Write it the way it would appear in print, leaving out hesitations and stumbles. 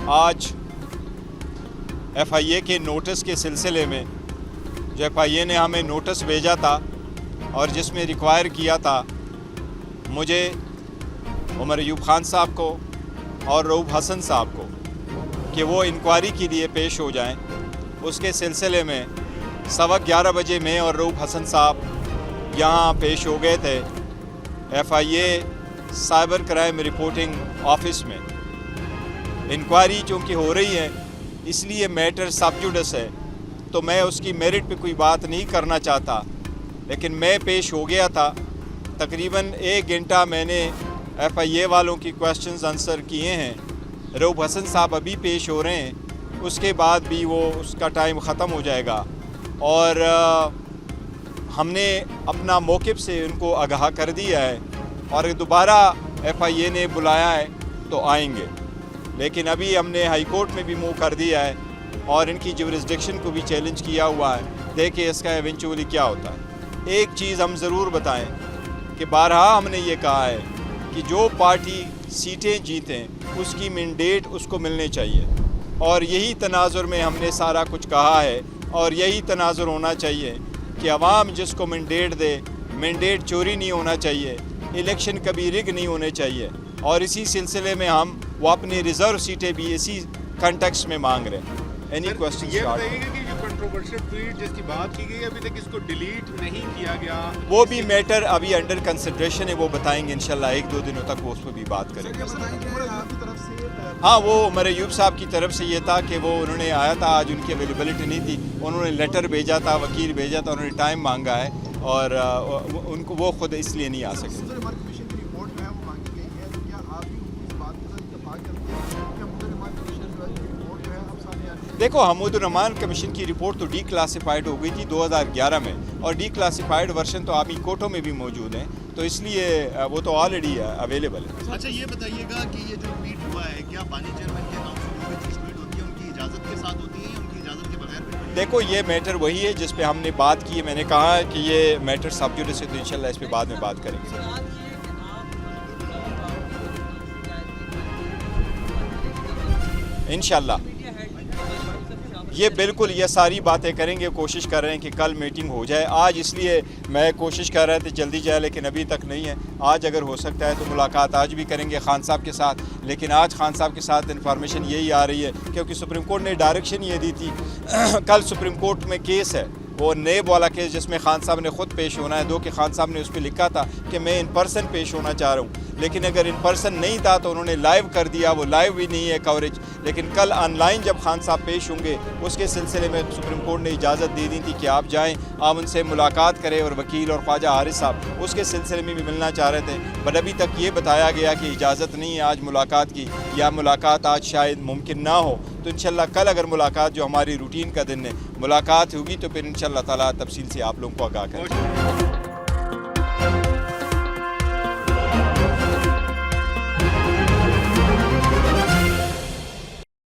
آج FIA کے notice کے سلسلے میں جو FIA نے ہمیں نوٹس بھیجا تھا اور جس میں ریکوائر کیا تھا مجھے عمر ایوب خان صاحب کو اور رؤوف حسن صاحب کو کہ وہ انکوائری کے لیے پیش ہو جائیں، اس کے سلسلے میں 11:15 بجے میں اور رؤوف حسن صاحب یہاں پیش ہو گئے تھے FIA cyber crime reporting office میں۔ انکوائری چونکہ ہو رہی ہے اس لیے میٹر سب جوڈس ہے، تو میں اس کی میرٹ پہ کوئی بات نہیں کرنا چاہتا، لیکن میں پیش ہو گیا تھا۔ تقریباً 1 گھنٹہ میں نے FIA والوں کی کویسچنز آنسر کیے ہیں۔ رؤوف حسن صاحب ابھی پیش ہو رہے ہیں، اس کے بعد بھی وہ اس کا ٹائم ختم ہو جائے گا، اور ہم نے اپنا موقف سے ان کو آگاہ کر دیا ہے، اور دوبارہ FIA نے بلایا ہے تو آئیں گے، لیکن ابھی ہم نے ہائی کورٹ میں بھی موو کر دیا ہے اور ان کی جورسڈکشن کو بھی چیلنج کیا ہوا ہے۔ دیکھیں اس کا ایونچولی کیا ہوتا ہے۔ ایک چیز ہم ضرور بتائیں کہ بارہا ہم نے یہ کہا ہے کہ جو پارٹی سیٹیں جیتیں اس کی مینڈیٹ اس کو ملنے چاہیے، اور یہی تناظر میں ہم نے سارا کچھ کہا ہے، اور یہی تناظر ہونا چاہیے کہ عوام جس کو مینڈیٹ دے، مینڈیٹ چوری نہیں ہونا چاہیے، الیکشن کبھی رگ نہیں ہونے چاہیے، اور اسی سلسلے میں ہم وہ اپنی ریزرو سیٹیں بھی اسی کنٹیکسٹ میں مانگ رہے ہیں۔ Any question? یہ بتائیے گا کہ جو کنٹروورشل ٹویٹ جس کی بات کی گئی ابھی تک اس کو ڈیلیٹ نہیں کیا گیا، وہ بھی میٹر ابھی انڈر کنسیڈریشن ہے، وہ بتائیں گے انشاءاللہ 1-2 دنوں تک وہ اس پہ بھی بات کریں گے۔ ہاں، وہ عمر ایوب صاحب کی طرف سے یہ تھا کہ وہ انہوں نے آیا تھا، آج ان کی اویلیبلٹی نہیں تھی، انہوں نے لیٹر بھیجا تھا، وکیل بھیجا تھا، انہوں نے ٹائم مانگا ہے، اور ان کو وہ خود اس لیے نہیں آ سکے۔ دیکھو، حمود الرحمان کمیشن کی رپورٹ تو ڈی کلاسیفائڈ ہو گئی تھی 2011 میں، اور ڈی کلاسیفائڈ ورژن تو آبی کورٹوں میں بھی موجود ہیں، تو اس لیے وہ تو آلریڈی اویلیبل ہے۔ اچھا، یہ بتائیے گا کہ یہ جو ٹویٹ ہوا ہے کیا بانی چیئرمین کے نام سے جو بھی چیز ٹویٹ ہوتی ہے ان کی اجازت کے ساتھ ہوتی ہے یا ان کی اجازت کے بغیر بھی؟ دیکھو، یہ میٹر وہی ہے جس پہ ہم نے بات کی ہے، میں نے کہا کہ یہ میٹر سب جوڈس ہے، تو انشاءاللہ اس پہ بعد میں بات کریں گے۔ انشاءاللہ یہ بالکل یہ ساری باتیں کریں گے، کوشش کر رہے ہیں کہ کل میٹنگ ہو جائے۔ آج اس لیے میں کوشش کر رہا تھا جلدی جائے، لیکن ابھی تک نہیں ہے۔ آج اگر ہو سکتا ہے تو ملاقات آج بھی کریں گے خان صاحب کے ساتھ، لیکن آج خان صاحب کے ساتھ انفارمیشن یہی آ رہی ہے کیونکہ سپریم کورٹ نے ڈائریکشن یہ دی تھی۔ کل سپریم کورٹ میں کیس ہے، وہ نیب والا کیس، جس میں خان صاحب نے خود پیش ہونا ہے، دو کہ خان صاحب نے اس پہ لکھا تھا کہ میں ان پرسن پیش ہونا چاہ رہا ہوں، لیکن اگر ان پرسن نہیں تھا تو انہوں نے لائیو کر دیا، وہ لائیو بھی نہیں ہے کوریج، لیکن کل آن لائن جب خان صاحب پیش ہوں گے اس کے سلسلے میں سپریم کورٹ نے اجازت دے دی تھی کہ آپ جائیں، آپ ان سے ملاقات کریں، اور وکیل اور خواجہ حارث صاحب اس کے سلسلے میں بھی ملنا چاہ رہے تھے، بٹ ابھی تک یہ بتایا گیا کہ اجازت نہیں ہے آج ملاقات کی، یا ملاقات آج شاید ممکن نہ ہو، تو انشاءاللہ کل اگر ملاقات جو ہماری روٹین کا دن ہے ملاقات ہوگی تو پھر انشاءاللہ تعالیٰ تفصیل سے آپ لوگوں کو آگاہ کریں گے۔